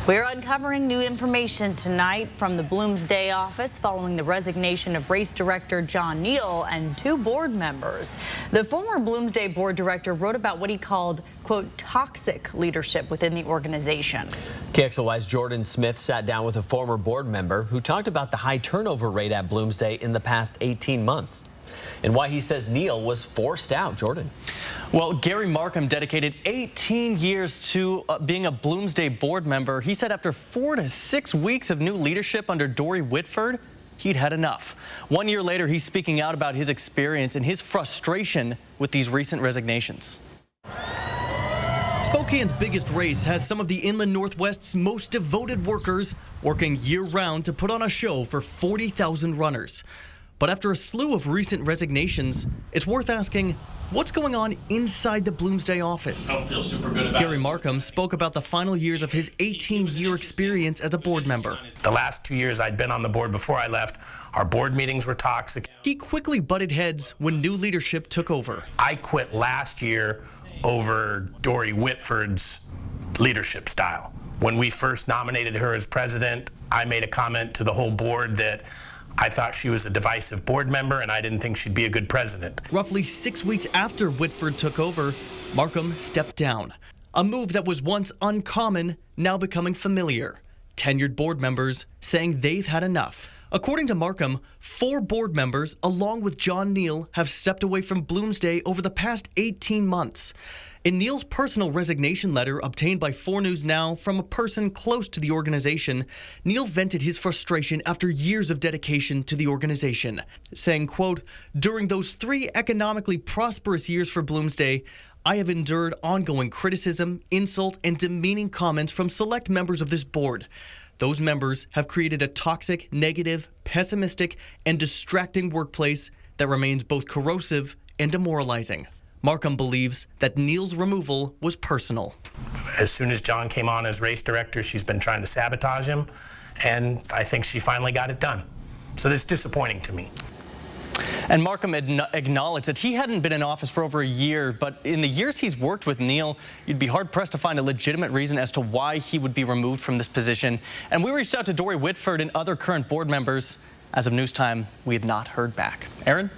We're uncovering new information tonight from the Bloomsday office following the resignation of race director Jon-Neill and 2 board members. The former Bloomsday board director wrote about what he called, quote, toxic leadership within the organization. KXLY's Jordan Smith sat down with a former board member who talked about the high turnover rate at Bloomsday in the past 18 months. And why he says Neill was forced out. Jordan. Well, Gary-Markham dedicated 18 years to being a Bloomsday board member. He said after 4 to 6 weeks of new leadership under Dori Whitford, he'd had enough. 1 year later, he's speaking out about his experience and his frustration with these recent resignations. Spokane's biggest race has some of the Inland Northwest's most devoted workers working year-round to put on a show for 40,000 runners. But after a slew of recent resignations, it's worth asking, what's going on inside the Bloomsday office? I don't feel super good about Gary-Markham spoke about the final years of his 18-year experience as a board member. The last 2 years I'd been on the board before I left, our board meetings were toxic. He quickly butted heads when new leadership took over. I quit last year over Dori Whitford's leadership style. When we first nominated her as president, I made a comment to the whole board that I thought she was a divisive board member and I didn't think she'd be a good president. Roughly 6 weeks after Whitford took over, Markham stepped down. A move that was once uncommon, now becoming familiar. Tenured board members saying they've had enough. According to Markham, 4 board members, along with Jon-Neill, have stepped away from Bloomsday over the past 18 months. In Neill's personal resignation letter obtained by 4 News Now from a person close to the organization, Neill vented his frustration after years of dedication to the organization, saying, quote, "During those 3 economically prosperous years for Bloomsday, I have endured ongoing criticism, insult, and demeaning comments from select members of this board. Those members have created a toxic, negative, pessimistic, and distracting workplace that remains both corrosive and demoralizing." Markham believes that Neill's removal was personal. As soon as John came on as race director, she's been trying to sabotage him, and I think she finally got it done. So that's disappointing to me. And Markham acknowledged that he hadn't been in office for over a year, but in the years he's worked with Neill, you'd be hard-pressed to find a legitimate reason as to why he would be removed from this position. And we reached out to Dori Whitford and other current board members. As of news time, we have not heard back. Aaron?